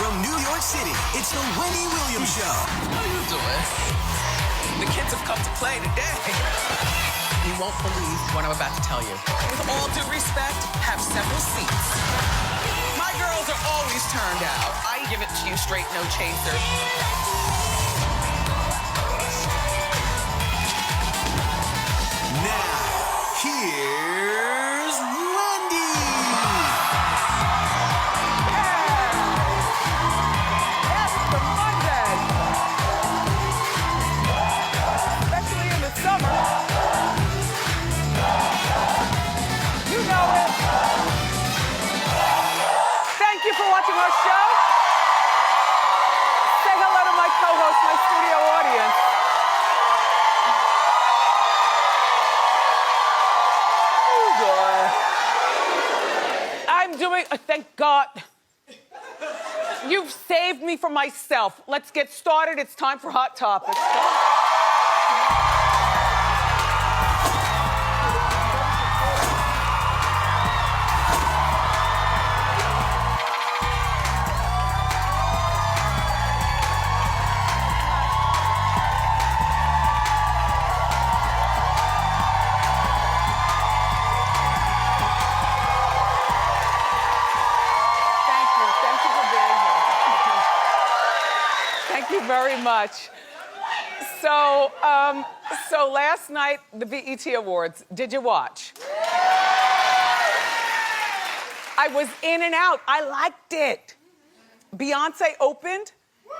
From New York City, it's the Wendy Williams Show. How you doing? The kids have come to play today. You won't believe what I'm about to tell you. With all due respect, have several seats. My girls are always turned out. I give it to you straight, no chaser. Now, here's Wendy. It's the Monday. Especially in the summer. You know it. Thank you for watching our show. Say hello to my co-host, my studio audience. I'm doing, thank God. You've saved me from myself. Let's get started. It's time for Hot Topics. Thank you very much. So last night, the BET Awards, did you watch? I was in and out. I liked it. Beyonce opened,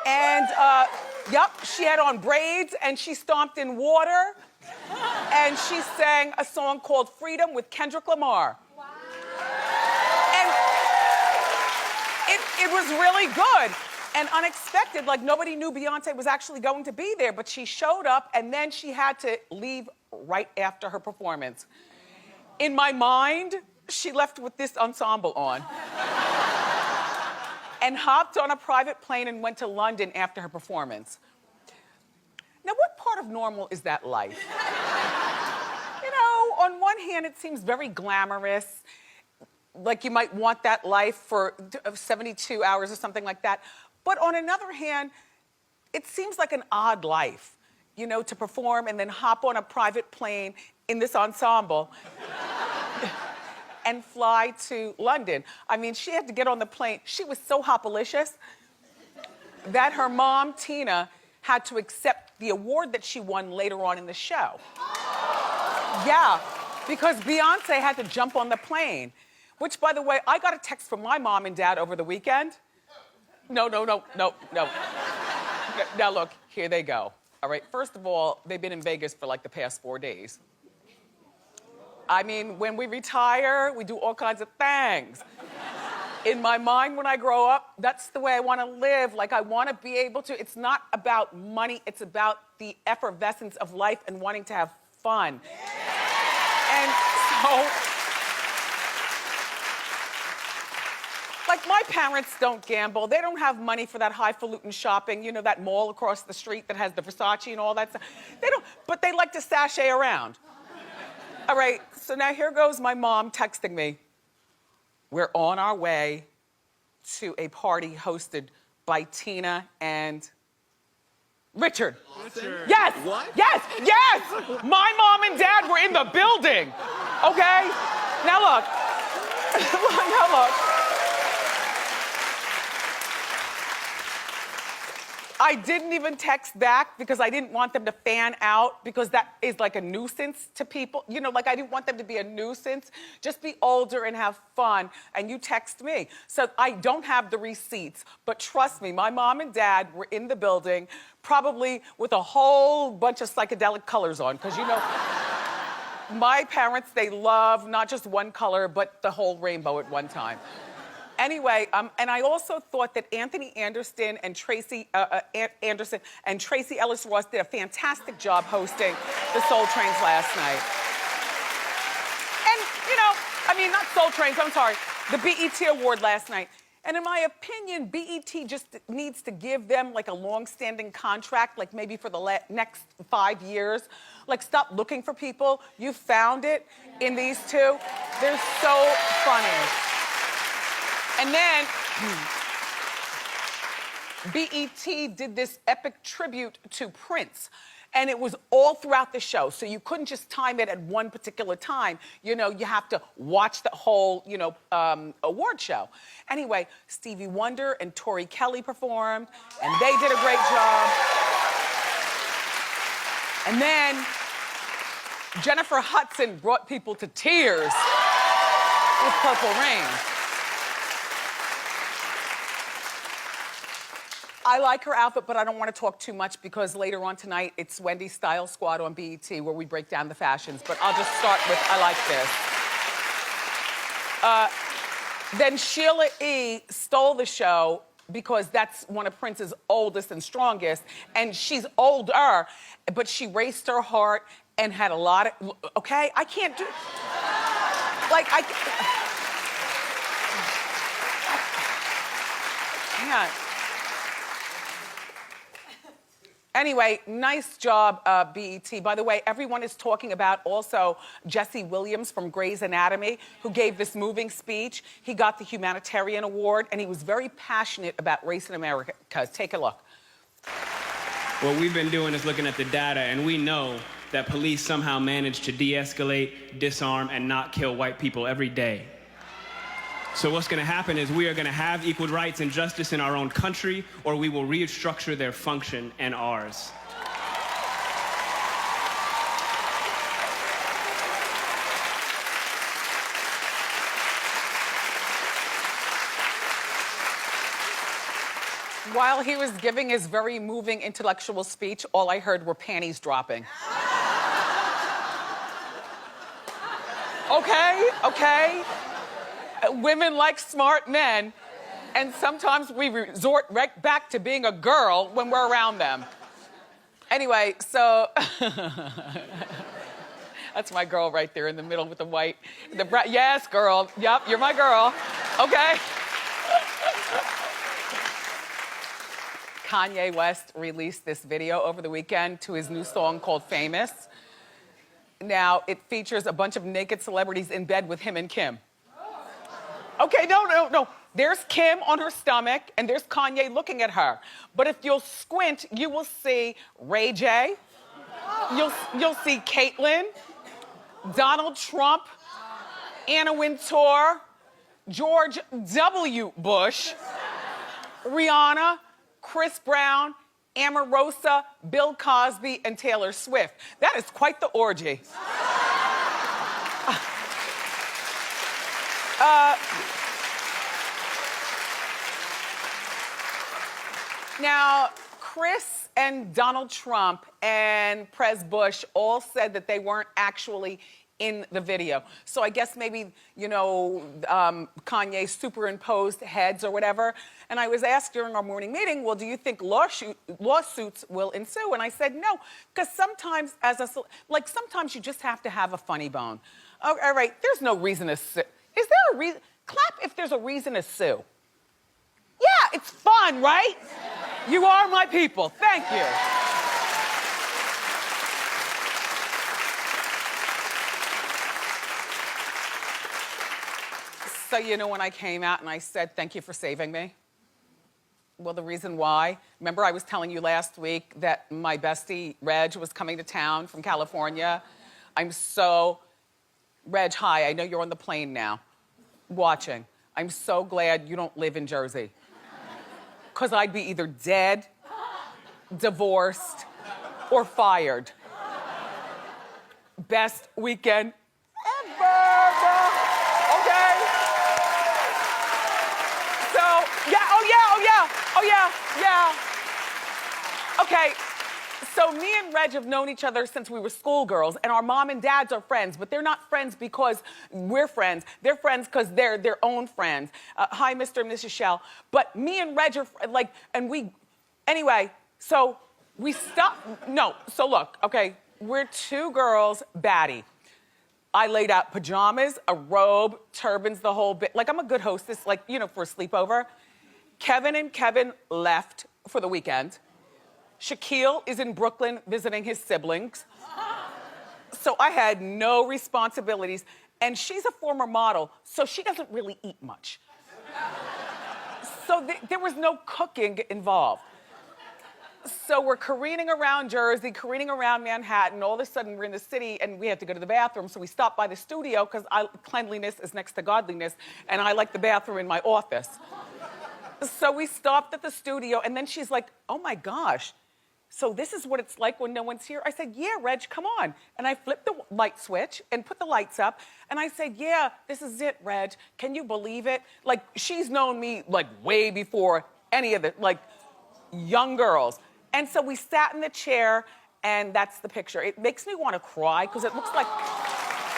and yep, she had on braids, and she stomped in water, and she sang a song called Freedom with Kendrick Lamar. Wow. And it was really good. And unexpected, like nobody knew Beyonce was actually going to be there, but she showed up and then she had to leave right after her performance. In my mind, she left with this ensemble on. And hopped on a private plane and went to London after her performance. Now, what part of normal is that life? You know, on one hand, it seems very glamorous, like you might want that life for 72 hours or something like that. But on another hand, it seems like an odd life, you know, to perform and then hop on a private plane in this ensemble and fly to London. I mean, she had to get on the plane. She was so hopalicious that her mom, Tina, had to accept the award that she won later on in the show. Yeah, because Beyonce had to jump on the plane, which, by the way, I got a text from my mom and dad over the weekend. No. Now look, here they go. All right, first of all, they've been in Vegas for like the past 4 days. I mean, when we retire, we do all kinds of things. In my mind, when I grow up, that's the way I want to live. Like, I want to be able to, it's not about money, it's about the effervescence of life and wanting to have fun. And so, like, my parents don't gamble. They don't have money for that highfalutin shopping, you know, that mall across the street that has the Versace and all that stuff. They don't, but they like to sashay around. All right, so now here goes my mom texting me. We're on our way to a party hosted by Tina and Richard. Yes! What? Yes! My mom and dad were in the building, okay? Now look. Now look. I didn't even text back because I didn't want them to fan out because that is like a nuisance to people. You know, like I didn't want them to be a nuisance. Just be older and have fun. And you text me. So I don't have the receipts, but trust me, my mom and dad were in the building, probably with a whole bunch of psychedelic colors on, because you know, my parents, they love not just one color, but the whole rainbow at one time. Anyway, and I also thought that Anthony Anderson and Tracy Ellis Ross did a fantastic job hosting the Soul Trains last night. And, you know, I mean, not Soul Trains, I'm sorry, the BET Award last night. And in my opinion, BET just needs to give them like a long-standing contract, like maybe for the next 5 years. Like, stop looking for people. You found it in these two. They're so funny. And then, BET did this epic tribute to Prince. And it was all throughout the show. So you couldn't just time it at one particular time. You know, you have to watch the whole, award show. Anyway, Stevie Wonder and Tori Kelly performed, and they did a great job. And then Jennifer Hudson brought people to tears with Purple Rain. I like her outfit, but I don't want to talk too much because later on tonight, it's Wendy's Style Squad on BET where we break down the fashions. But I'll just start with, I like this. Then Sheila E. stole the show because that's one of Prince's oldest and strongest, and she's older, but she raced her heart and had a lot of, okay? I can't do, like, I can't. Anyway, nice job, BET. By the way, everyone is talking about also Jesse Williams from Grey's Anatomy, who gave this moving speech. He got the Humanitarian Award, and he was very passionate about race in America. Take a look. What we've been doing is looking at the data, and we know that police somehow manage to de-escalate, disarm, and not kill white people every day. So what's going to happen is we are going to have equal rights and justice in our own country, or we will restructure their function and ours. While he was giving his very moving intellectual speech, all I heard were panties dropping. Okay. Women like smart men, and sometimes we resort right back to being a girl when we're around them. Anyway, so that's my girl right there in the middle with the white. Yes, girl. Yep, you're my girl. Okay. Kanye West released this video over the weekend to his new song called Famous. Now, it features a bunch of naked celebrities in bed with him and Kim. Okay, no. There's Kim on her stomach, and there's Kanye looking at her. But if you'll squint, you will see Ray J. You'll see Caitlyn, Donald Trump, Anna Wintour, George W. Bush, Rihanna, Chris Brown, Omarosa, Bill Cosby, and Taylor Swift. That is quite the orgy. Now, Chris and Donald Trump and Prez Bush all said that they weren't actually in the video. So I guess maybe, Kanye superimposed heads or whatever. And I was asked during our morning meeting, well, do you think lawsuits will ensue? And I said no, because sometimes sometimes you just have to have a funny bone. All right, there's no reason to sue. Is there a reason? Clap if there's a reason to sue. Yeah, it's fun, right? You are my people. Thank you. So, when I came out and I said, thank you for saving me? Well, the reason why, remember I was telling you last week that my bestie, Reg, was coming to town from California? Reg, hi, I know you're on the plane now, watching. I'm so glad you don't live in Jersey. Because I'd be either dead, divorced, or fired. Best weekend ever, okay? So, yeah. Okay, so me and Reg have known each other since we were schoolgirls, and our mom and dads are friends, but they're not friends because we're friends. They're friends because they're their own friends. Hi, Mr. and Mrs. Shell. But me and Reg are anyway, so we stopped. No, so look, okay, we're two girls, batty. I laid out pajamas, a robe, turbans, the whole bit. Like, I'm a good hostess, for a sleepover. Kevin and Kevin left for the weekend. Shaquille is in Brooklyn visiting his siblings. So I had no responsibilities. And she's a former model, so she doesn't really eat much. So there was no cooking involved. So we're careening around Jersey, careening around Manhattan. All of a sudden, we're in the city, and we had to go to the bathroom. So we stopped by the studio, because cleanliness is next to godliness, and I like the bathroom in my office. So we stopped at the studio, and then she's like, oh my gosh, so this is what it's like when no one's here? I said, yeah, Reg, come on. And I flipped the light switch and put the lights up, and I said, yeah, this is it, Reg. Can you believe it? Like, she's known me, like, way before any of the, like, young girls. And so we sat in the chair, and that's the picture. It makes me want to cry, because it looks like,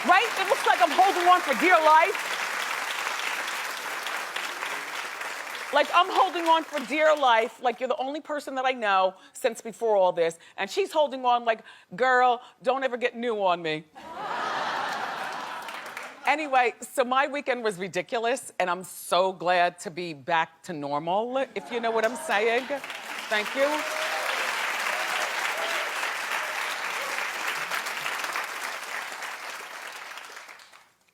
right? It looks like I'm holding on for dear life. Like, I'm holding on for dear life, like you're the only person that I know since before all this, and she's holding on like, girl, don't ever get new on me. Anyway, so my weekend was ridiculous, and I'm so glad to be back to normal, if you know what I'm saying. Thank you.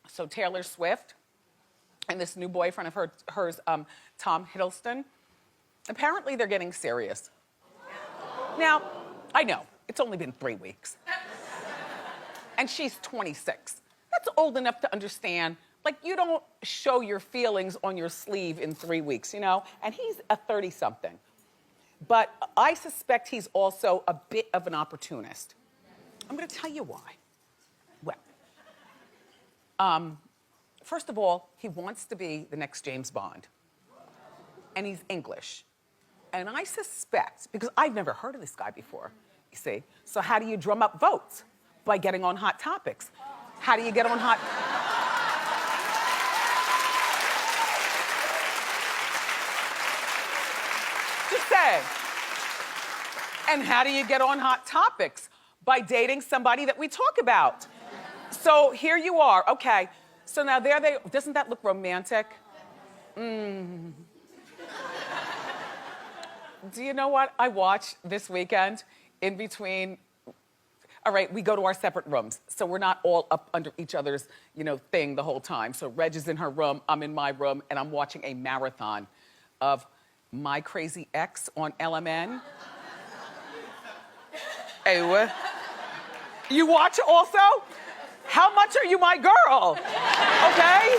So Taylor Swift and this new boyfriend of hers, Tom Hiddleston, apparently they're getting serious. Now, I know, it's only been 3 weeks. And she's 26. That's old enough to understand, like, you don't show your feelings on your sleeve in 3 weeks, you know? And he's a 30-something. But I suspect he's also a bit of an opportunist. I'm gonna tell you why. Well, first of all, he wants to be the next James Bond. And he's English. And I suspect, because I've never heard of this guy before, you see, so how do you drum up votes? By getting on Hot Topics. How do you get on Hot... Just saying. And how do you get on Hot Topics? By dating somebody that we talk about. So here you are, okay. So now there they, doesn't that look romantic? Do you know what I watched this weekend in between? All right, we go to our separate rooms, so we're not all up under each other's, you know, thing the whole time. So Reg is in her room, I'm in my room, and I'm watching a marathon of My Crazy Ex on LMN. Hey, what? You watch it also? How much are you my girl? Okay?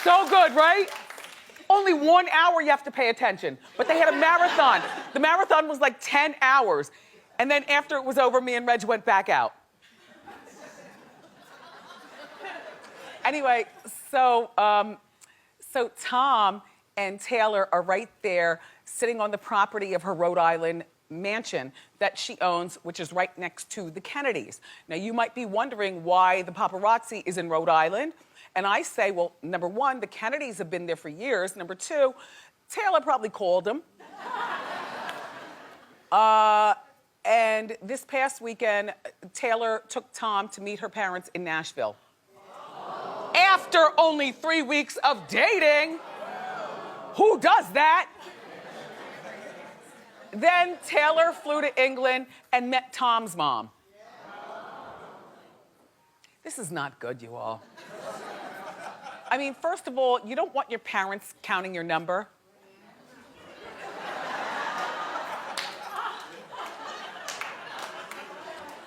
So good, right? Only 1 hour you have to pay attention. But they had a marathon. The marathon was like 10 hours. And then after it was over, me and Reg went back out. Anyway, so Tom and Taylor are right there sitting on the property of her Rhode Island mansion that she owns, which is right next to the Kennedys. Now, you might be wondering why the paparazzi is in Rhode Island. And I say, well, number one, the Kennedys have been there for years. Number two, Taylor probably called them. And this past weekend, Taylor took Tom to meet her parents in Nashville. After only 3 weeks of dating. Who does that? Then Taylor flew to England and met Tom's mom. This is not good, you all. I mean, first of all, you don't want your parents counting your number.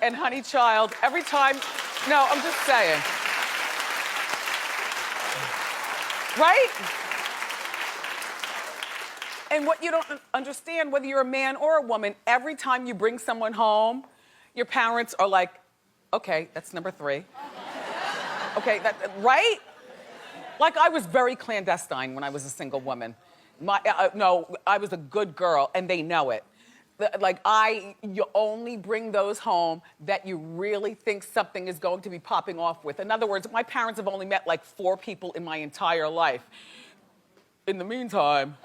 And honey child, every time, no, I'm just saying. Right? And what you don't understand, whether you're a man or a woman, every time you bring someone home, your parents are like, okay, that's number 3. Okay, right? Like, I was very clandestine when I was a single woman. No, I was a good girl, and they know it. Like, you only bring those home that you really think something is going to be popping off with. In other words, my parents have only met like 4 people in my entire life. In the meantime...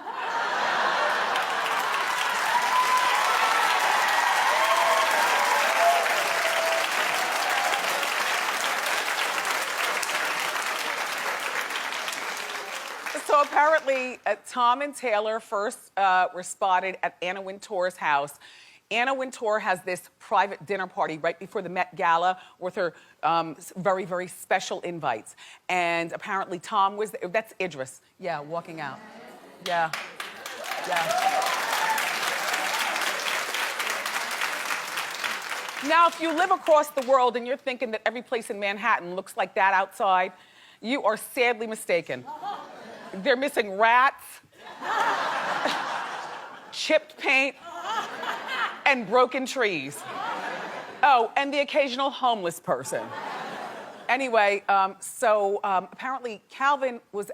So apparently, Tom and Taylor first were spotted at Anna Wintour's house Anna Wintour has this private dinner party right before the Met Gala with her very, very special invites. And apparently Tom was there. That's Idris. Yeah, walking out. Yeah. Yeah. Now, if you live across the world and you're thinking that every place in Manhattan looks like that outside, you are sadly mistaken. They're missing rats, chipped paint, and broken trees. Oh, and the occasional homeless person. Anyway, apparently Calvin was,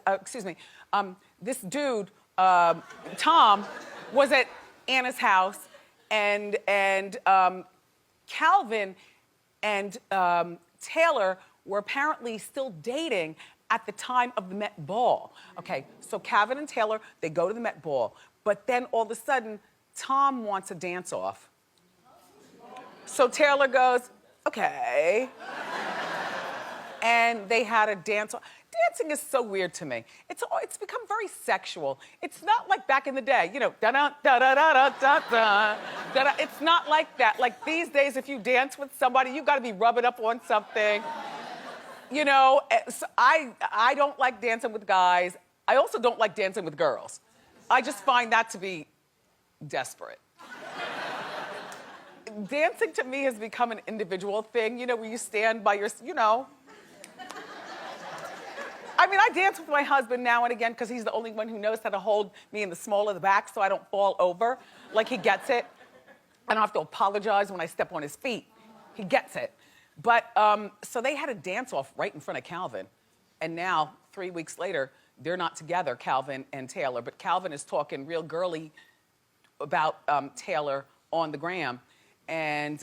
this dude, Tom, was at Anna's house, and Calvin and Taylor were apparently still dating at the time of the Met Ball. Okay, so Calvin and Taylor, they go to the Met Ball, but then all of a sudden, Tom wants a dance-off. So Taylor goes, okay. And they had a dance-off. Dancing is so weird to me. It's become very sexual. It's not like back in the day, you know, da-da-da-da-da-da-da. It's not like that. Like these days, if you dance with somebody, you gotta be rubbing up on something. You know, so I don't like dancing with guys. I also don't like dancing with girls. I just find that to be desperate. Dancing to me has become an individual thing, you know, where you stand by your, you know. I mean, I dance with my husband now and again because he's the only one who knows how to hold me in the small of the back so I don't fall over. Like, he gets it. I don't have to apologize when I step on his feet. He gets it. But, so they had a dance-off right in front of Calvin. And now, 3 weeks later, they're not together, Calvin and Taylor. But Calvin is talking real girly about Taylor on the gram and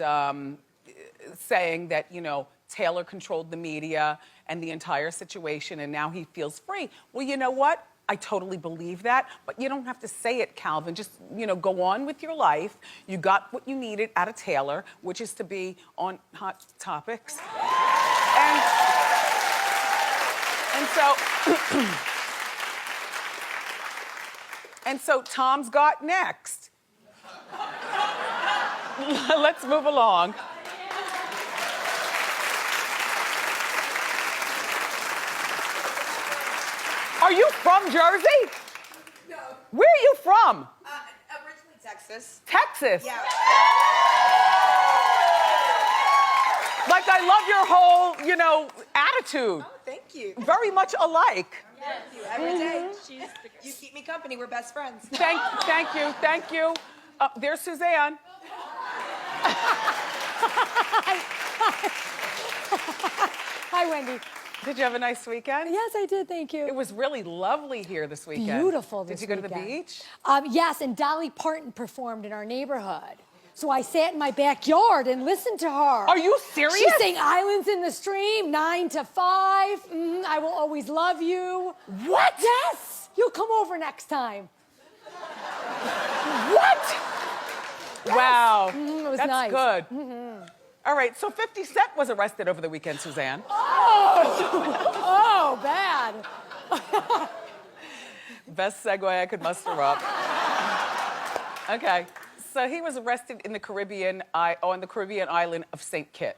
saying that, you know, Taylor controlled the media and the entire situation, and now he feels free. Well, you know what? I totally believe that, but you don't have to say it, Calvin. Just, you know, go on with your life. You got what you needed out of Taylor, which is to be on Hot Topics. And so Tom's got next. Let's move along. Are you from Jersey? No. Where are you from? Originally Texas. Texas? Yeah. Like, I love your whole, you know, attitude. Oh, thank you. Very much alike. Thank you. Every day. You keep me company. We're best friends. Thank you, thank you. There's Suzanne. Hi, Wendy. Did you have a nice weekend? Yes, I did, thank you. It was really lovely here this weekend. Beautiful this Did you go weekend. to the beach? Yes, and Dolly Parton performed in our neighborhood. So I sat in my backyard and listened to her. Are you serious? She sang Islands in the Stream, 9 to 5. I Will Always Love You. What? Yes! You'll come over next time. What? Yes. Wow. It was That's nice. good. All right, so 50 Cent was arrested over the weekend, Suzanne. Oh, bad. Best segue I could muster up. Okay, so he was arrested in the Caribbean, on the Caribbean island of St. Kitts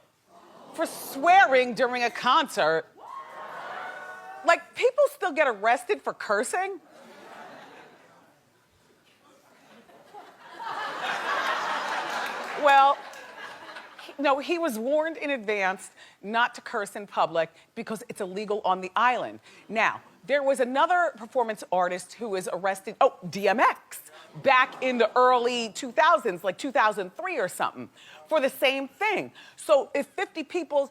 for swearing during a concert. Like, people still get arrested for cursing? Well, no, he was warned in advance not to curse in public because it's illegal on the island. Now, there was another performance artist who was arrested, DMX, back in the early 2000s, like 2003 or something, for the same thing. So if 50 people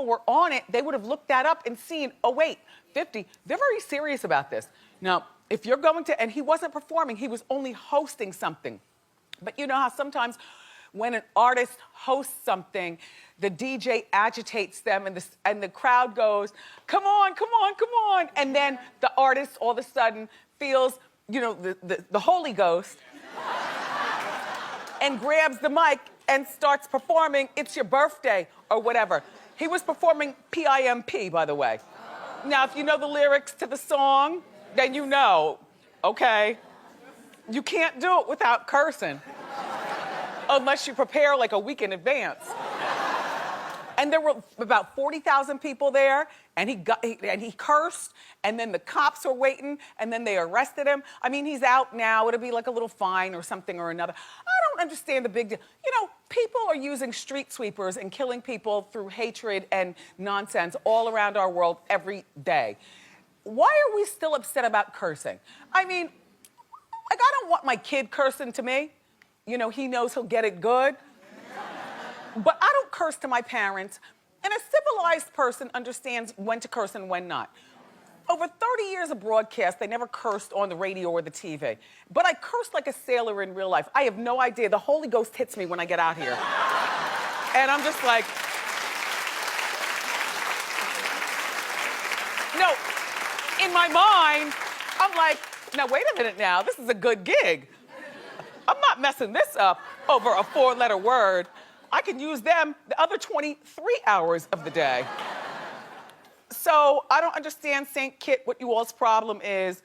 were on it, they would have looked that up and seen, oh wait, 50, they're very serious about this. Now, if you're going to, and he wasn't performing, he was only hosting something. But you know how sometimes when an artist hosts something, the DJ agitates them and the crowd goes, come on, come on, come on. And then the artist all of a sudden feels, you know, the Holy Ghost and grabs the mic and starts performing It's Your Birthday or whatever. He was performing PIMP, by the way. Now, if you know the lyrics to the song, then you know, okay, you can't do it without cursing. unless you prepare like a week in advance. And there were about 40,000 people there, and he cursed, and then the cops were waiting, and then they arrested him. I mean, he's out now. It'll be like a little fine or something or another. I don't understand the big deal. You know, people are using street sweepers and killing people through hatred and nonsense all around our world every day. Why are we still upset about cursing? I mean, like, I don't want my kid cursing to me. You know, he knows he'll get it good. But I don't curse to my parents, and a civilized person understands when to curse and when not. Over 30 years of broadcast, they never cursed on the radio or the TV. But I curse like a sailor in real life. I have no idea. The Holy Ghost hits me when I get out here. And I'm just like, no, in my mind, I'm like, now wait a minute now, this is a good gig. I'm not messing this up over a 4-letter word. I can use them the other 23 hours of the day. So I don't understand, St. Kit, what you all's problem is.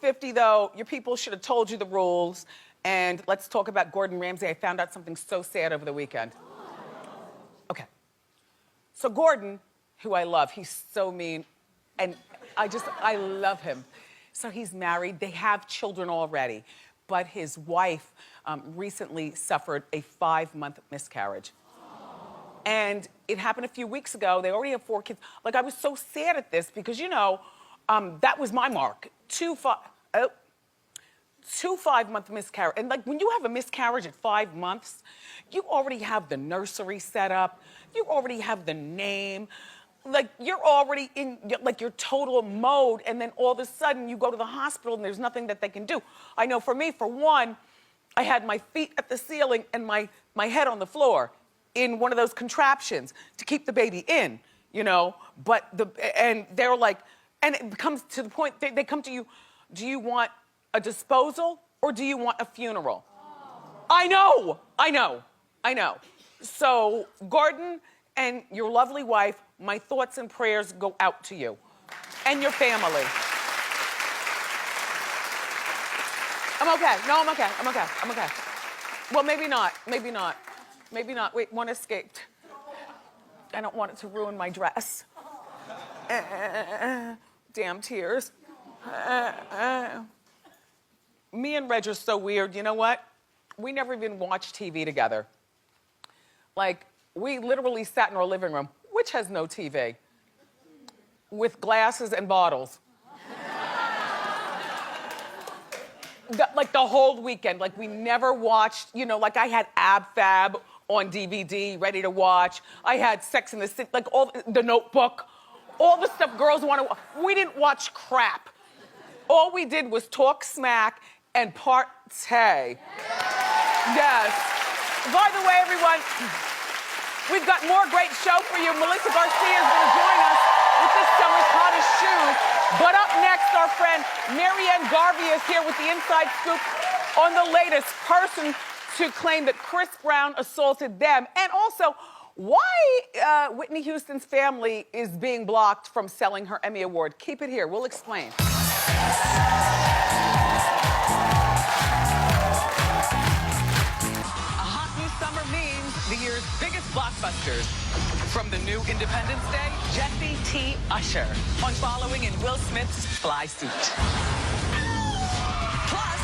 50, though, your people should have told you the rules. And let's talk about Gordon Ramsay. I found out something so sad over the weekend. Okay. So Gordon, who I love, he's so mean. And I love him. So he's married. They have children already. But his wife recently suffered a 5-month miscarriage. And it happened a few weeks ago. They already have 4 kids. Like, I was so sad at this because, you know, that was my mark. 2 5-month miscarriage. And like, when you have a miscarriage at 5 months, you already have the nursery set up. You already have the name. Like, you're already in, like, your total mode, and then all of a sudden you go to the hospital and there's nothing that they can do. I know for me, for one, I had my feet at the ceiling and my head on the floor in one of those contraptions to keep the baby in, you know? And they're like, and it comes to the point, they come to you, do you want a disposal or do you want a funeral? I know. So, Gordon and your lovely wife, my thoughts and prayers go out to you and your family. I'm okay. No, I'm okay. Well, maybe not. Wait, one escaped. I don't want it to ruin my dress. Damn tears. Me and Reg are so weird. You know what? We never even watched TV together. Like, we literally sat in our living room, which has no TV, with glasses and bottles. Like the whole weekend, like we never watched, you know, like I had Ab Fab on DVD, ready to watch. I had Sex in the City, like all the Notebook, all the stuff girls want to watch. We didn't watch crap. All we did was talk smack and partay. Yes. By the way, everyone, we've got more great show for you. Melissa Garcia is going to join us with this summer's hottest shoes. But up next, our friend Marianne Garvey is here with the inside scoop on the latest person to claim that Chris Brown assaulted them. And also, why Whitney Houston's family is being blocked from selling her Emmy Award. Keep it here. We'll explain. The year's biggest blockbusters. From the new Independence Day, Jesse T. Usher on following in Will Smith's fly suit. Plus,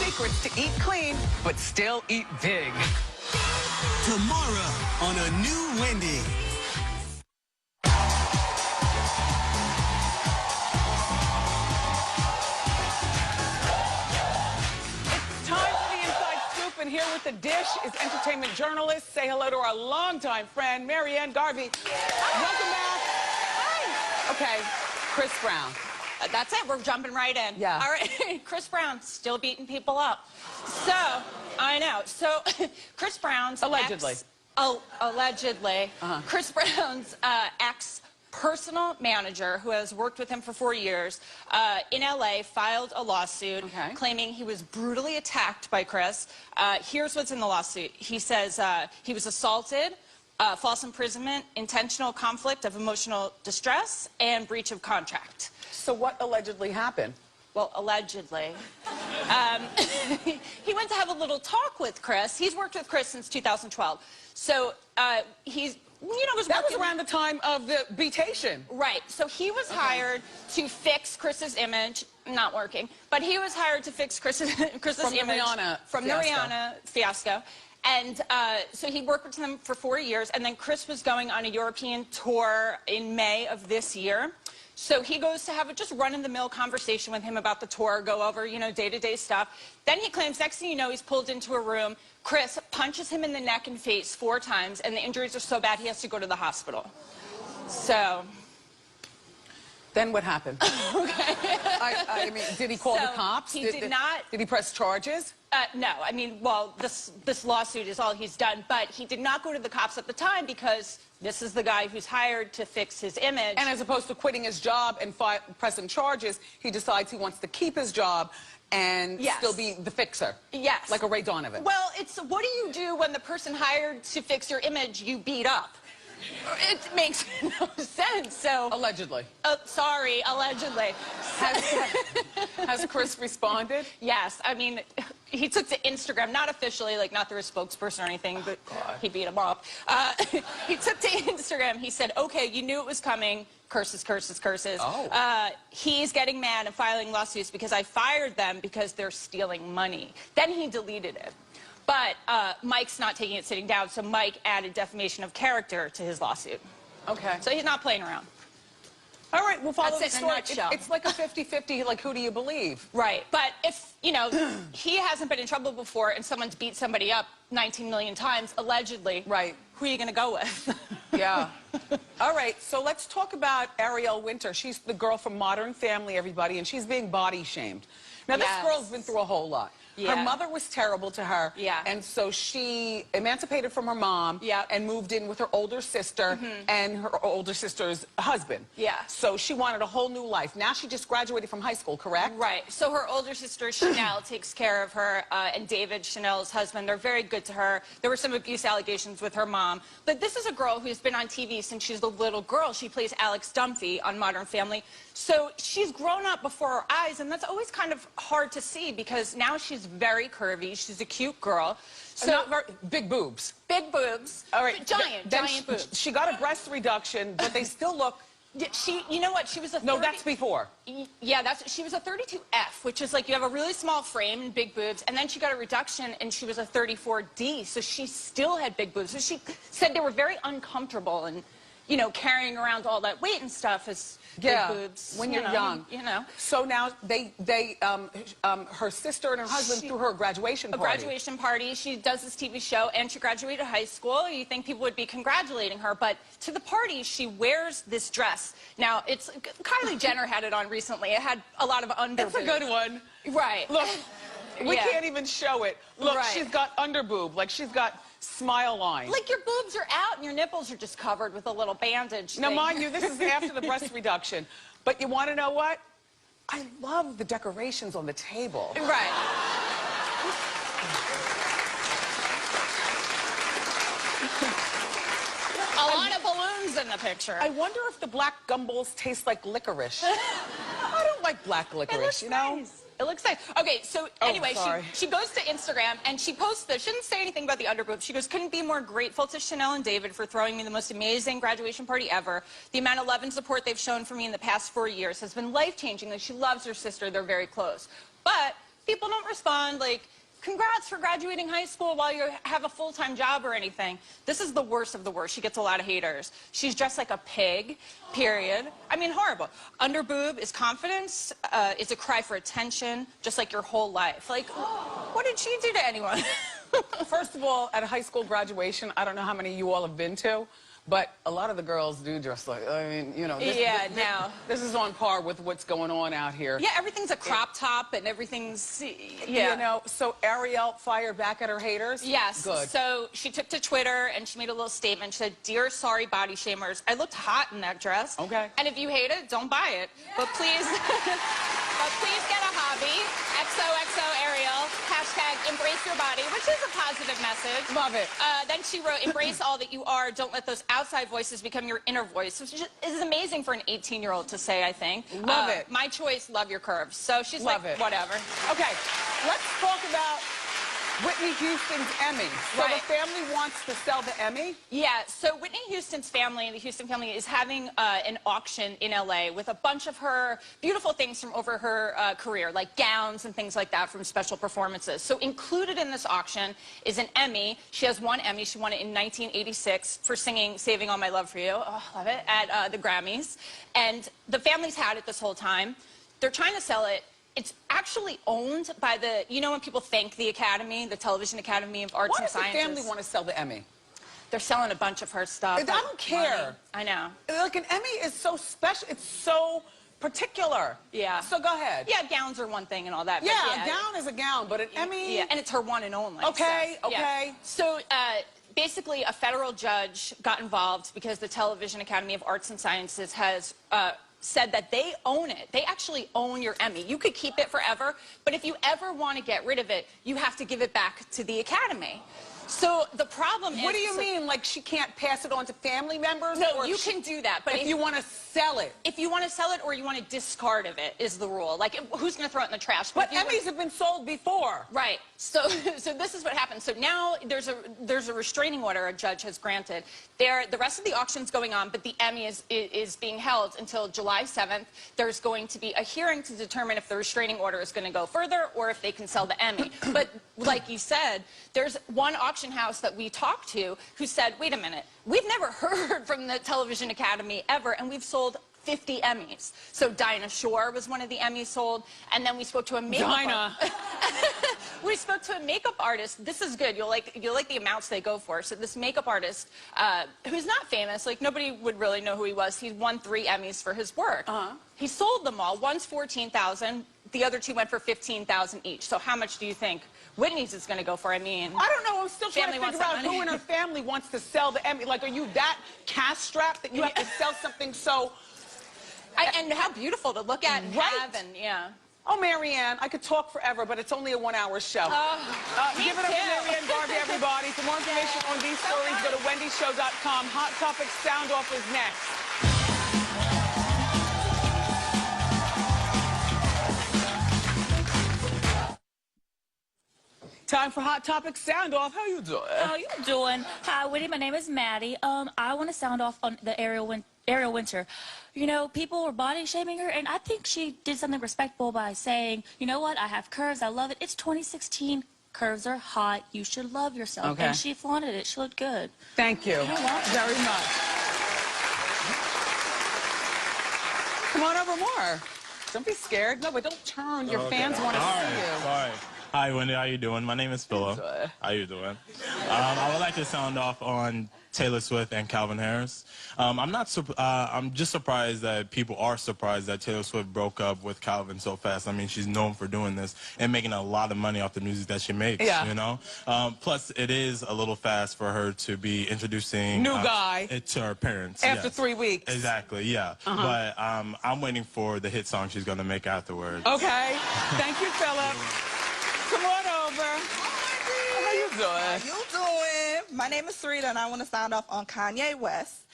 secrets to eat clean, but still eat big. Tomorrow on a new Wendy. And here with the dish is entertainment journalist. Say hello to our longtime friend, Marianne Garvey. Welcome back. Hi. Okay, Chris Brown. That's it. We're jumping right in. Yeah. All right. Chris Brown still beating people up. So, I know. So, Chris Brown's allegedly. Allegedly. Chris Brown's ex-personal manager, who has worked with him for 4 years, in LA, filed a lawsuit claiming he was brutally attacked by Chris. Here's what's in the lawsuit. He says he was assaulted, false imprisonment, intentional conflict of emotional distress, and breach of contract. So what allegedly happened? well, allegedly, he went to have a little talk with Chris. He's worked with Chris since 2012. So he's, that was around the time of the beatation. Right. So he was hired to fix Chris's image. Not working. But he was hired to fix Chris's image. From the Rihanna fiasco. And so he worked with them for 4 years. And then Chris was going on a European tour in May of this year. So he goes to have a just run-of-the-mill conversation with him about the tour, go over, day-to-day stuff. Then he claims, next thing you know, he's pulled into a room. Chris punches him in the neck and face 4 times, and the injuries are so bad he has to go to the hospital. So... Then what happened? Okay. I mean, did he call the cops? He did not. Did he press charges? No. I mean, well, this lawsuit is all he's done, but he did not go to the cops at the time because this is the guy who's hired to fix his image. And as opposed to quitting his job and pressing charges, he decides he wants to keep his job and still be the fixer. Yes. Like a Ray Donovan. Well, it's what do you do when the person hired to fix your image you beat up? It makes no sense, so... Allegedly. Sorry, allegedly. Has Chris responded? Yes, I mean, he took to Instagram, not officially, like not through a spokesperson or anything, but he beat him up. He took to Instagram, he said, okay, you knew it was coming, curses, curses, curses. Oh. He's getting mad and filing lawsuits because I fired them because they're stealing money. Then he deleted it. But Mike's not taking it sitting down, so Mike added defamation of character to his lawsuit. Okay. So he's not playing around. All right, we'll follow the That's it in a story. nutshell. It's like a 50-50, like, who do you believe? Right. But if, he hasn't been in trouble before and someone's beat somebody up 19 million times, allegedly, right, who are you going to go with? Yeah. All right, so let's talk about Ariel Winter. She's the girl from Modern Family, everybody, and she's being body shamed. Now, this girl's been through a whole lot. Yeah. Her mother was terrible to her. Yeah. And so she emancipated from her mom and moved in with her older sister and her older sister's husband. Yeah. So she wanted a whole new life. Now she just graduated from high school, correct? Right. So her older sister, Chanel, takes care of her, and David, Chanel's husband, they're very good to her. There were some abuse allegations with her mom. But this is a girl who's been on TV since she's a little girl. She plays Alex Dunphy on Modern Family. So she's grown up before her eyes, and that's always kind of hard to see because now she's very curvy. She's a cute girl. So big boobs. Big boobs. All right. Giant boobs. She got a breast reduction, but they still look... You know what? She was a No, that's before. Yeah, she was a 32F, which is like you have a really small frame and big boobs, and then she got a reduction and she was a 34D, so she still had big boobs. So she said they were very uncomfortable and, carrying around all that weight and stuff is big boobs. When you're young. So now her sister and her husband threw her a graduation party. A graduation party. She does this TV show, and she graduated high school. You think people would be congratulating her, but to the party, she wears this dress. Now, Kylie Jenner had it on recently. It had a lot of under boobs. It's a good one. Right. Look, we can't even show it. Look, she's got under boob. Like, she's got smile line. Like your boobs are out and your nipples are just covered with a little bandage Now, thing. mind you, this is after the breast reduction. But you want to know what? I love the decorations on the table. Right. A lot of balloons in the picture. I wonder if the black gumballs taste like licorice. I don't like black licorice, Nice. It looks nice. Okay, so anyway, she goes to Instagram and she posts this. She didn't say anything about the underboob. She goes, couldn't be more grateful to Chanel and David for throwing me the most amazing graduation party ever. The amount of love and support they've shown for me in the past 4 years has been life-changing. Like, she loves her sister. They're very close. But people don't respond like, congrats for graduating high school while you have a full-time job or anything. This is the worst of the worst. She gets a lot of haters. She's dressed like a pig, period. I mean, horrible. Under boob is confidence. It's a cry for attention, just like your whole life. Like, what did she do to anyone? First of all, at a high school graduation, I don't know how many you all have been to, but a lot of the girls do dress like, I mean, this is on par with what's going on out here. Yeah, everything's a crop top and everything's, so Ariel fired back at her haters? Yes. Good. So she took to Twitter and she made a little statement. She said, "Dear sorry body shamers, I looked hot in that dress. Okay. And if you hate it, don't buy it. But please, get a hobby. XOXO Ariel. hashtag embrace your body, which is a positive message. Love it. Then she wrote, embrace all that you are. Don't let those outside voices become your inner voice, which is amazing for an 18-year-old to say, I think. Love it. My choice, love your curves. So she's Love like, it. whatever. Okay, let's talk about Whitney Houston's Emmy. So Right. the family wants to sell the Emmy? Yeah, so Whitney Houston's family, the Houston family, is having an auction in LA with a bunch of her beautiful things from over her career, like gowns and things like that from special performances. So included in this auction is an Emmy. She has one Emmy. She won it in 1986 for singing Saving All My Love for You. Oh, love it. At the Grammys. And the family's had it this whole time. They're trying to sell it. It's actually owned by the, you know when people thank the Academy, the Television Academy of Arts and Sciences? Why does the family want to sell the Emmy? They're selling a bunch of her stuff. I don't care. I know. Like, an Emmy is so special. It's so particular. Yeah. So go ahead. Yeah, gowns are one thing and all that. But Yeah, a gown is a gown, but an Emmy... Yeah, and it's her one and only. Okay, so, yeah. okay. So, basically, a federal judge got involved because the Television Academy of Arts and Sciences has said that they own it. They actually own your Emmy. You could keep it forever, but if you ever want to get rid of it, you have to give it back to the Academy. So the problem is... What do you mean? Like, she can't pass it on to family members? No, or you can do that, but if you want to sell it. If you want to sell it or you want to discard of it is the rule. Like, who's going to throw it in the trash? But Emmys have been sold before. Right. So this is what happens. So now there's a restraining order a judge has granted. The rest of the auction's going on, but the Emmy is being held until July 7th. There's going to be a hearing to determine if the restraining order is going to go further or if they can sell the Emmy. But like you said, there's one auction house that we talked to who said, wait a minute, we've never heard from the Television Academy ever, and we've sold 50 Emmys. So Dinah Shore was one of the Emmys sold, and then we spoke to a makeup we spoke to a makeup artist. This is good. You'll like the amounts they go for. So this makeup artist, who's not famous, like nobody would really know who he was. He won 3 Emmys for his work. He sold them all. One's $14,000. The other 2 went for $15,000 each. So how much do you think Whitney's is going to go for? I mean, I don't know. I'm still trying to figure out who in her family wants to sell the Emmy. Like, are you that cash-strapped that you have to sell something so... and how beautiful to look at and have, and yeah. Oh, Marianne, I could talk forever, but it's only a 1-hour show. Give it up to Marianne Garvey, everybody. For more information on these stories, go to wendyshow.com. Hot Topic Sound Off is next. Time for Hot Topic Sound Off. How you doing? How you doing? Hi, Wendy. My name is Maddie. I want to sound off on the Ariel Winter. You know, people were body shaming her, and I think she did something respectful by saying, you know what, I have curves, I love it. It's 2016. Curves are hot. You should love yourself. Okay. And she flaunted it. She looked good. Thank you very much. Come on over more. Don't be scared. No, but don't turn. Your fans want to see you. Sorry. Hi, Wendy. How you doing? My name is Philip. How you doing? I would like to sound off on Taylor Swift and Calvin Harris. I'm just surprised that people are surprised that Taylor Swift broke up with Calvin so fast. I mean, she's known for doing this and making a lot of money off the music that she makes. Yeah. You know. Plus, it is a little fast for her to be introducing new guy it to her parents after 3 weeks. Exactly. Yeah. But I'm waiting for the hit song she's gonna make afterwards. Okay. Thank you, Philip. Come on over. How you doing? How you doing? My name is Sarita, and I want to sound off on Kanye West.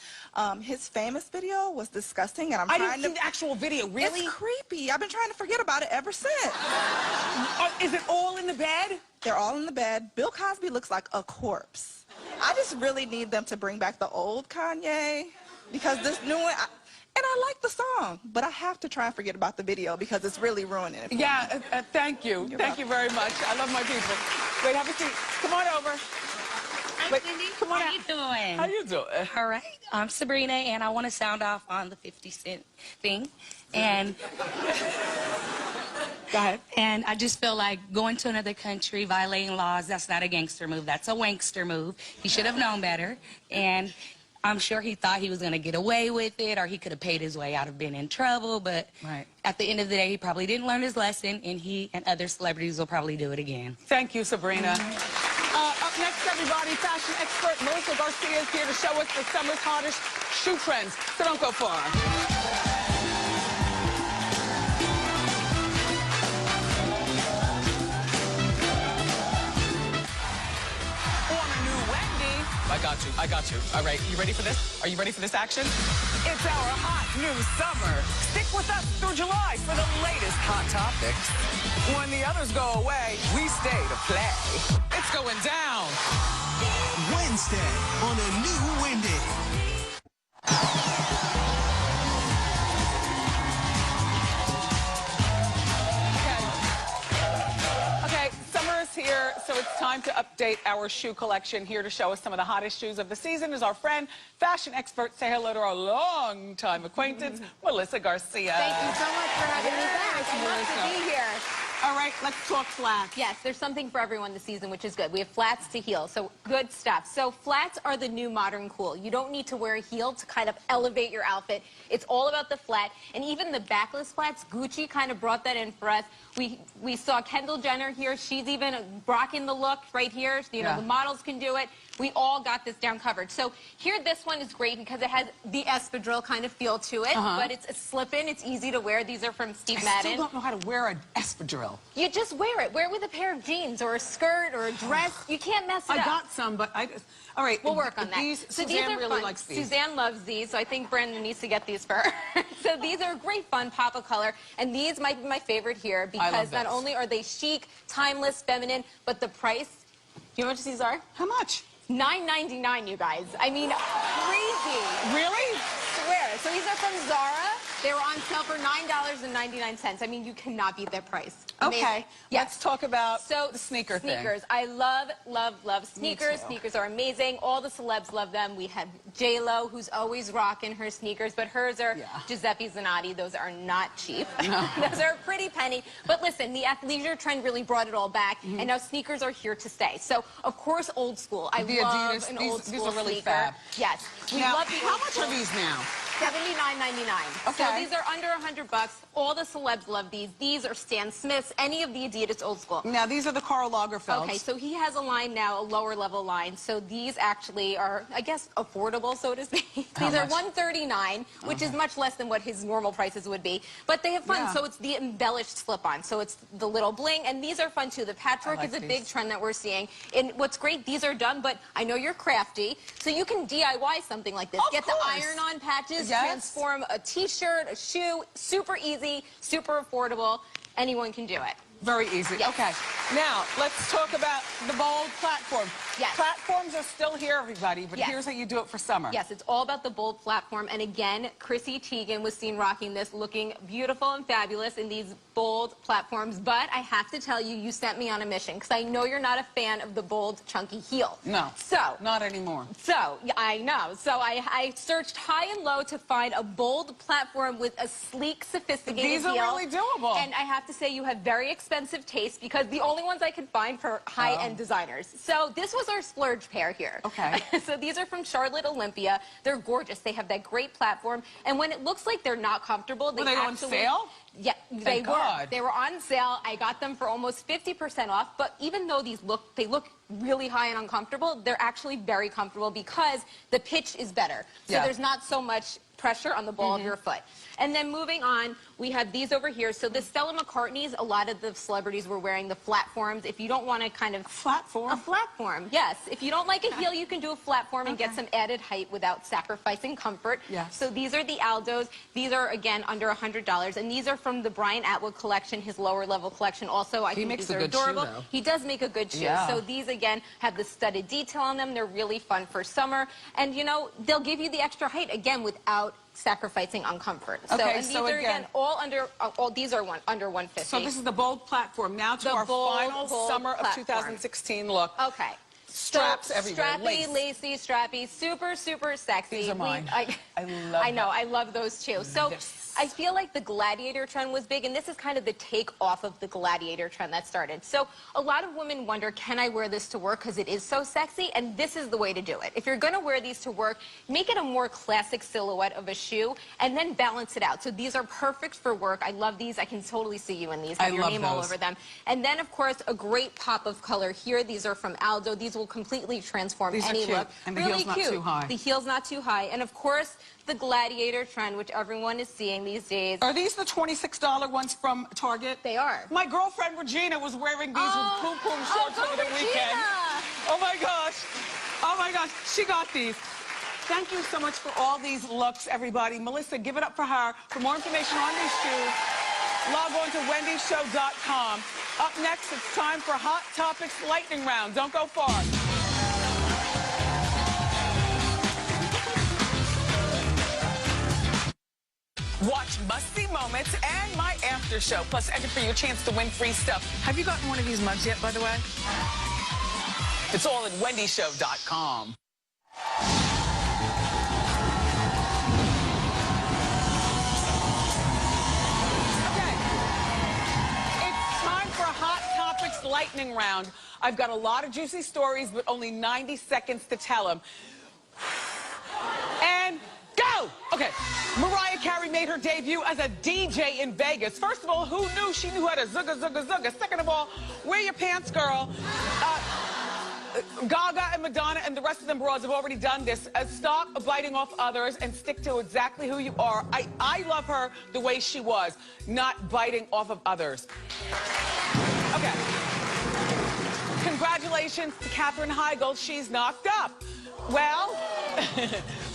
His famous video was disgusting, and I didn't see the actual video. Really? It's creepy. I've been trying to forget about it ever since. Is it all in the bed? They're all in the bed. Bill Cosby looks like a corpse. I just really need them to bring back the old Kanye, because this new one... And I like the song, but I have to try and forget about the video because it's really ruining it. Yeah, thank you. Thank you very much. I love my people. Wait, have a seat. Come on over. Hi, Wait, Wendy. come on How out. you doing? How you doing? All right. I'm Sabrina, and I want to sound off on the 50 Cent thing. And go ahead. And I just feel like going to another country, violating laws, that's not a gangster move. That's a wankster move. He should have known better. And I'm sure he thought he was going to get away with it, or he could have paid his way out of being in trouble, but at the end of the day, he probably didn't learn his lesson, and he and other celebrities will probably do it again. Thank you, Sabrina. Up next, everybody, fashion expert Melissa Garcia is here to show us the summer's hottest shoe trends, so don't go far. got you. I got you. All right, you ready for this? Are you ready for this action? It's our hot new summer. Stick with us through July for the latest hot topics. When the others go away, we stay to play. It's going down. Wednesday on a new Wendy. Okay, summer is here, so it's time to update our shoe collection. Here to show us some of the hottest shoes of the season is our friend, fashion expert. Say hello to our longtime acquaintance, Melissa Garcia. Thank you so much for having me back. I love to be here. All right, let's talk flats. Yes, there's something for everyone this season, which is good. We have flats to heels, so good stuff. So flats are the new modern cool. You don't need to wear a heel to kind of elevate your outfit. It's all about the flat, and even the backless flats, Gucci kind of brought that in for us. We saw Kendall Jenner here. She's even rocking the look right here. You know, the models can do it. We all got this down covered. So here, this one is great because it has the espadrille kind of feel to it, but it's a slip-in. It's easy to wear. These are from Steve Madden. I still don't know how to wear an espadrille. You just wear it. Wear it with a pair of jeans or a skirt or a dress. You can't mess it up. I got some, but I just... All right. We'll work on that. So Suzanne really likes these. Suzanne loves these, so I think Brandon needs to get these for her. So these are great fun, pop of color, and these might be my favorite here because not only are they chic, timeless, feminine, but the price, you know how much these are? How much? $9.99, you guys. I mean, crazy. Really? Swear. So these are from Zara. They were on sale for $9.99. I mean, you cannot beat that price. Amazing. Okay, let's talk about the sneaker thing. Sneakers. I love, love, love sneakers. Sneakers are amazing. All the celebs love them. We have J-Lo, who's always rocking her sneakers, but hers are Giuseppe Zanotti. Those are not cheap. No. Those are a pretty penny. But listen, the athleisure trend really brought it all back, and now sneakers are here to stay. So, of course, old school. I love Adidas, an old school these are really sneaker. fab. Yes. We Now, love the how old much school. are these now? $79.99. Okay. So these are under $100. All the celebs love these. These are Stan Smiths, any of the Adidas old school. Now, these are the Karl Lagerfelds. Okay, so he has a line now, a lower level line. So these actually are, I guess, affordable, so to speak. These are $139, which is much less than what his normal prices would be. But they have fun, so it's the embellished slip-on. So it's the little bling, and these are fun too. The patchwork is a big trend that we're seeing. And what's great, these are done, but I know you're crafty, so you can DIY something like this. Get the iron-on patches, transform a t-shirt, a shoe, super easy, super affordable. Anyone can do it. Very easy. Yes. Okay. Now, let's talk about the bold platform. Yes. Platforms are still here, everybody, but here's how you do it for summer. Yes, it's all about the bold platform. And again, Chrissy Teigen was seen rocking this, looking beautiful and fabulous in these bold platforms. But I have to tell you, you sent me on a mission because I know you're not a fan of the bold, chunky heel. No. So. Not anymore. So, I know. So I searched high and low to find a bold platform with a sleek, sophisticated These are heel. really doable. And I have to say, you have very expensive taste because the only ones I could find for high-end designers. So this was our splurge pair here. Okay. So these are from Charlotte Olympia. They're gorgeous. They have that great platform. And when it looks like they're not comfortable, Were they on sale? Yeah, they were. God. They were on sale. I got them for almost 50% off. But even though they look really high and uncomfortable, they're actually very comfortable because the pitch is better. So there's not so much pressure on the ball of your foot. And then moving on, we have these over here. So the Stella McCartneys, a lot of the celebrities were wearing the flat forms. If you don't want to kind of... Flat form? A flat form, yes. If you don't like a heel, you can do a flat form and get some added height without sacrificing comfort. Yes. So these are the Aldos. These are, again, under $100. And these are from the Brian Atwood collection, his lower level collection. Also, I think these are adorable. Shoe, though. He does make a good shoe. Yeah. So these, again, have the studded detail on them. They're really fun for summer. And, you know, they'll give you the extra height, again, without sacrificing on comfort. So, Okay, and these so are, again, all under, these are under 150. So this is the bold platform. Now to our final summer of 2016 look. Okay. Straps everywhere. Strappy, lacy, strappy, super, super sexy. These are mine. I love I know, I love those too. So I feel like the gladiator trend was big, and this is kind of the take off of the gladiator trend that started. So a lot of women wonder, can I wear this to work because it is so sexy? And this is the way to do it. If you're going to wear these to work, make it a more classic silhouette of a shoe, and then balance it out. So these are perfect for work. I love these. I can totally see you in these. Have your name all over them. And then, of course, a great pop of color here. These are from Aldo. These will completely transform any look. And the really heel's not cute. too high. The heel's not too high. And, of course, the gladiator trend, which everyone is seeing these days. Are these the $26 ones from Target? They are. My girlfriend Regina was wearing these with poom-poom shorts over the weekend. Oh my gosh. Oh my gosh, she got these. Thank you so much for all these looks, everybody. Melissa, give it up for her. For more information on these shoes, log on to wendyshow.com. Up next, it's time for Hot Topics Lightning Round. Don't go far. Watch must-see moments and my after show. Plus, enter for your chance to win free stuff. Have you gotten one of these mugs yet, by the way? It's all at wendyshow.com. Lightning round. I've got a lot of juicy stories, but only 90 seconds to tell them. And go! Okay, Mariah Carey made her debut as a DJ in Vegas. First of all, who knew she knew how to zugga, zugga, zugga? Second of all, wear your pants, girl. Gaga and Madonna and the rest of them broads have already done this. Stop biting off others and stick to exactly who you are. I love her the way she was, not biting off of others. Okay. Congratulations to Katherine Heigl. She's knocked up. Well,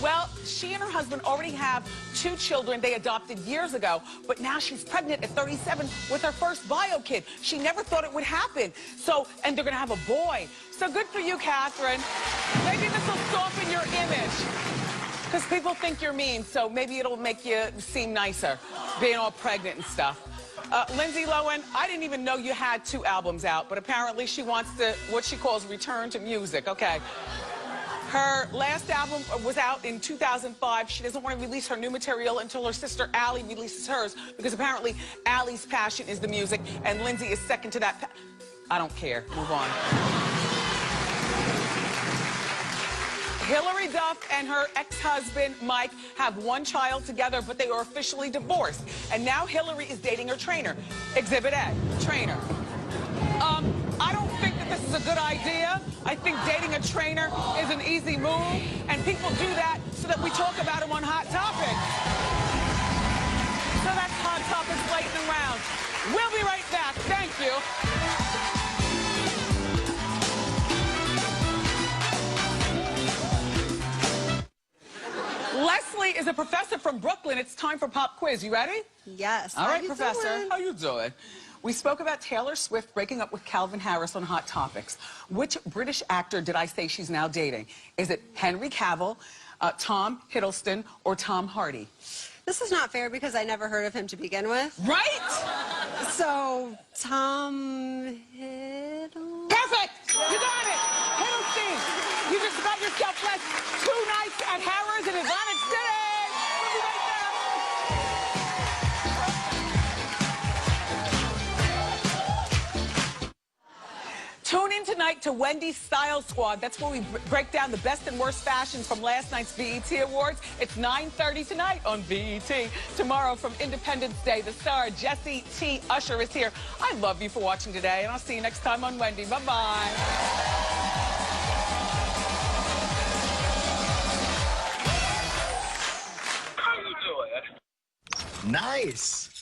well, she and her husband already have 2 children they adopted years ago, but now she's pregnant at 37 with her first bio kid. She never thought it would happen. So, and they're gonna have a boy. So good for you, Katherine. Maybe this will soften your image. Because people think you're mean, so maybe it'll make you seem nicer, being all pregnant and stuff. Lindsay Lohan, I didn't even know you had 2 albums out, but apparently she wants to, what she calls, return to music. Okay. Her last album was out in 2005. She doesn't want to release her new material until her sister Allie releases hers, because apparently Allie's passion is the music, and Lindsay is second to that. I don't care. Move on. Hillary Duff and her ex-husband, Mike, have 1 child together, but they are officially divorced. And now Hillary is dating her trainer. Exhibit A, trainer. I don't think that this is a good idea. I think dating a trainer is an easy move, and people do that so that we talk about them on Hot Topics. So that's Hot Topics Lightning Round. We'll be right back. Thank you. Leslie is a professor from Brooklyn. It's time for Pop Quiz. You ready? Yes. All right, Professor. How you doing? We spoke about Taylor Swift breaking up with Calvin Harris on Hot Topics. Which British actor did I say she's now dating? Is it Henry Cavill, Tom Hiddleston, or Tom Hardy? This is not fair because I never heard of him to begin with. Right? So, Tom Hiddleston. Perfect! You got it! Hiddleston! You just got yourself less 2 nights at Harrah's in Atlantic City! We'll be right back. Tune in tonight to Wendy's Style Squad. That's where we break down the best and worst fashions from last night's BET Awards. It's 9:30 tonight on BET. Tomorrow from Independence Day, the star Jessie T. Usher is here. I love you for watching today, and I'll see you next time on Wendy. Bye-bye. Nice.